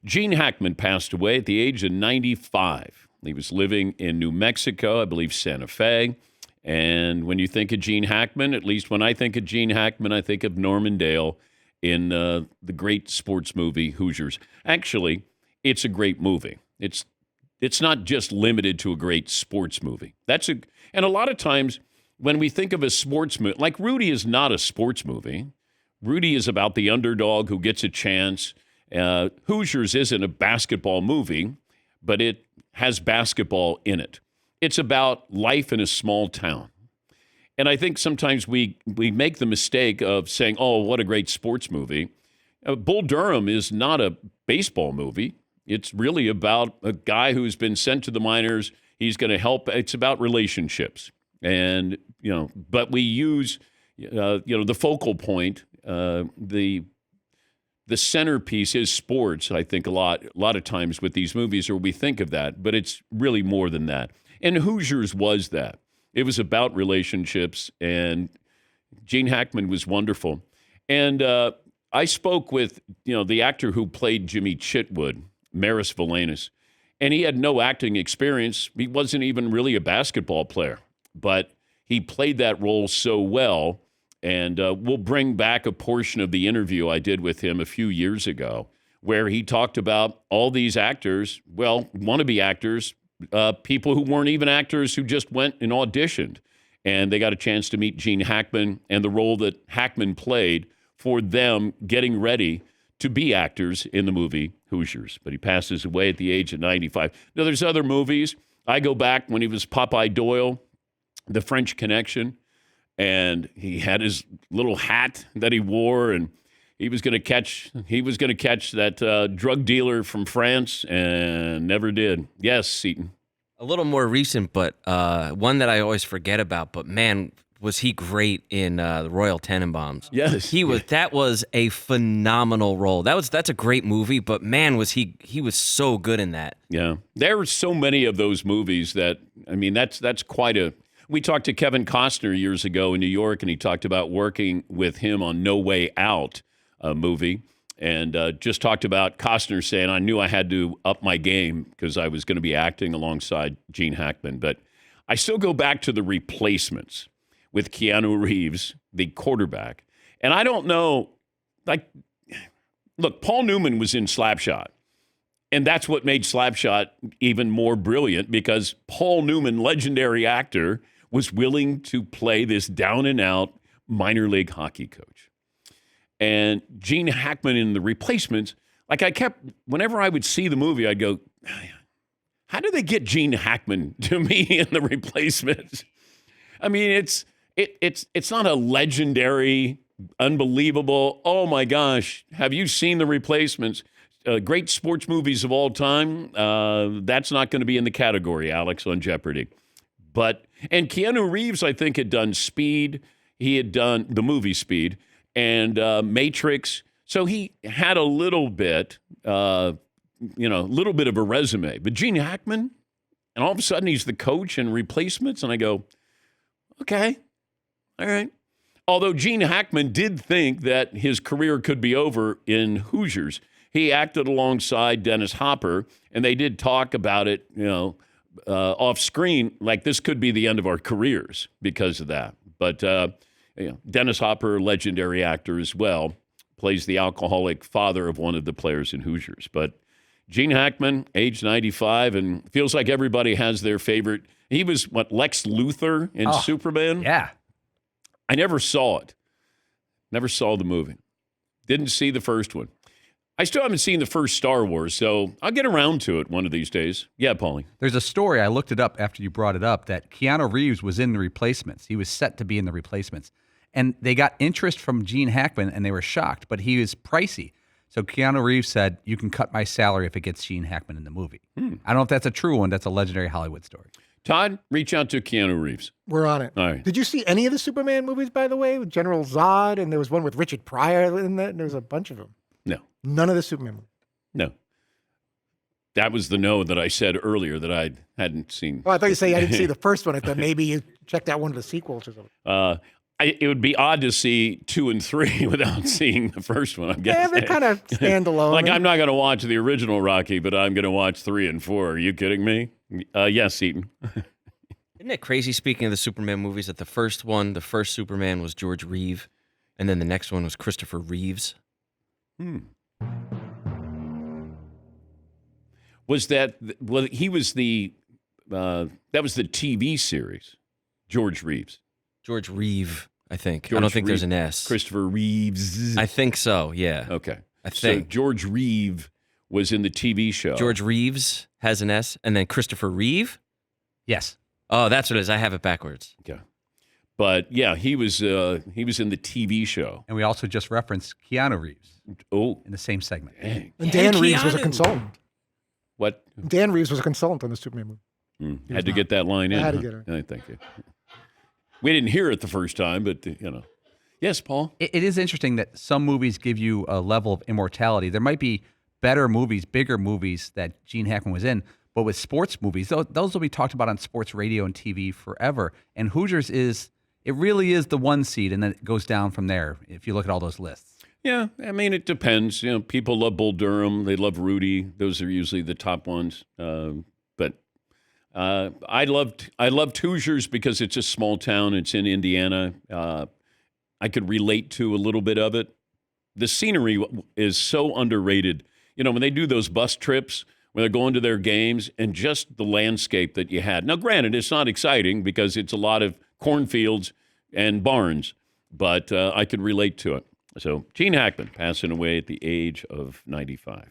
Gene Hackman passed away at the age of 95. He was living in New Mexico, I believe Santa Fe. And when you think of Gene Hackman, at least when I think of Gene Hackman, I think of Norman Dale in the great sports movie Hoosiers. Actually, it's a great movie. It's not just limited to a great sports movie. And a lot of times when we think of a sports movie, like Rudy is not a sports movie. Rudy is about the underdog who gets a chance. Hoosiers isn't a basketball movie, but it has basketball in it. It's about life in a small town. And I think sometimes we make the mistake of saying, oh, what a great sports movie. Bull Durham is not a baseball movie. It's really about a guy who's been sent to the minors. He's going to help. It's about relationships. And, but we use, the focal point, the centerpiece is sports, I think, a lot of times with these movies, or we think of that, but it's really more than that. And Hoosiers was that. It was about relationships, and Gene Hackman was wonderful. And I spoke with, the actor who played Jimmy Chitwood, Maris Valanis, and he had no acting experience. He wasn't even really a basketball player, but he played that role so well. And we'll bring back a portion of the interview I did with him a few years ago, where he talked about all these actors, wannabe actors, people who weren't even actors who just went and auditioned. And they got a chance to meet Gene Hackman and the role that Hackman played for them getting ready to be actors in the movie Hoosiers. But he passes away at the age of 95. Now, there's other movies. I go back when he was Popeye Doyle, The French Connection. And he had his little hat that he wore, and he was going to catch that drug dealer from France, and never did. Yes, Seton. A little more recent, but one that I always forget about. But man, was he great in the Royal Tenenbaums? Yes, That was a phenomenal role. That's a great movie. But man, was he was so good in that. Yeah, there were so many of those movies that that's quite a. We talked to Kevin Costner years ago in New York, and he talked about working with him on No Way Out, a movie, and just talked about Costner saying, I knew I had to up my game because I was going to be acting alongside Gene Hackman. But I still go back to The Replacements with Keanu Reeves, the quarterback. And I don't know, look, Paul Newman was in Slapshot. And that's what made Slapshot even more brilliant, because Paul Newman, legendary actor, was willing to play this down-and-out minor league hockey coach. And Gene Hackman in The Replacements, whenever I would see the movie, I'd go, how do they get Gene Hackman to me in The Replacements? I mean, it's not a legendary, unbelievable, oh my gosh, have you seen The Replacements? Great sports movies of all time, that's not going to be in the category, Alex, on Jeopardy. And Keanu Reeves, I think, had done Speed. He had done the movie Speed and Matrix. So he had a little bit, of a resume. But Gene Hackman, and all of a sudden he's the coach in Replacements. And I go, okay, all right. Although Gene Hackman did think that his career could be over in Hoosiers. He acted alongside Dennis Hopper, and they did talk about it, off screen, like this could be the end of our careers because of that. But Dennis Hopper, legendary actor as well, plays the alcoholic father of one of the players in Hoosiers. But Gene Hackman, age 95, and feels like everybody has their favorite. He was, Lex Luthor in Superman? Yeah. I never saw it. Never saw the movie. Didn't see the first one. I still haven't seen the first Star Wars, so I'll get around to it one of these days. Yeah, Paulie. There's a story, I looked it up after you brought it up, that Keanu Reeves was in The Replacements. He was set to be in The Replacements. And they got interest from Gene Hackman, and they were shocked, but he was pricey. So Keanu Reeves said, you can cut my salary if it gets Gene Hackman in the movie. I don't know if that's a true one. That's a legendary Hollywood story. Todd, reach out to Keanu Reeves. We're on it. All right. Did you see any of the Superman movies, by the way, with General Zod? And there was one with Richard Pryor in that. And there was a bunch of them. No. None of the Superman movies. No. That was the no that I said earlier that I hadn't seen. Oh, I thought you said I didn't see the first one. I thought maybe you checked out one of the sequels or something. It would be odd to see 2 and 3 without seeing the first one, I'm Yeah, guessing. they're kind of standalone. Like, I'm not going to watch the original Rocky, but I'm going to watch 3 and 4. Are you kidding me? Yes, Eaton. Isn't it crazy, speaking of the Superman movies, that the first Superman was George Reeve, and then the next one was Christopher Reeves? Was that, well, he was that was the TV series, George Reeves. George Reeve, I think. George I don't think Reeve. there's an S. Christopher Reeves. I think so, yeah. Okay. I think. So George Reeve was in the TV show. George Reeves has an S, and then Christopher Reeve? Yes. Oh, that's what it is. I have it backwards. Yeah. But yeah, he was in the TV show. And we also just referenced Keanu Reeves Oh, in the same segment. dang. And Dan Reeves was a Keanu. consultant. What? Dan Reeves was a consultant on the Superman movie. Had to get that line in. I had to huh? get it. Thank you. We didn't hear it the first time, but Yes, Paul. It is interesting that some movies give you a level of immortality. There might be better movies, bigger movies that Gene Hackman was in, but with sports movies, those will be talked about on sports radio and TV forever. And Hoosiers it really is the 1 seed, and then it goes down from there if you look at all those lists. Yeah, I mean, it depends. People love Bull Durham. They love Rudy. Those are usually the top ones. But I loved Hoosiers because it's a small town. It's in Indiana. I could relate to a little bit of it. The scenery is so underrated. When they do those bus trips, when they're going to their games, and just the landscape that you had. Now, granted, it's not exciting because it's a lot of cornfields and barns, but I could relate to it. So, Gene Hackman passing away at the age of 95.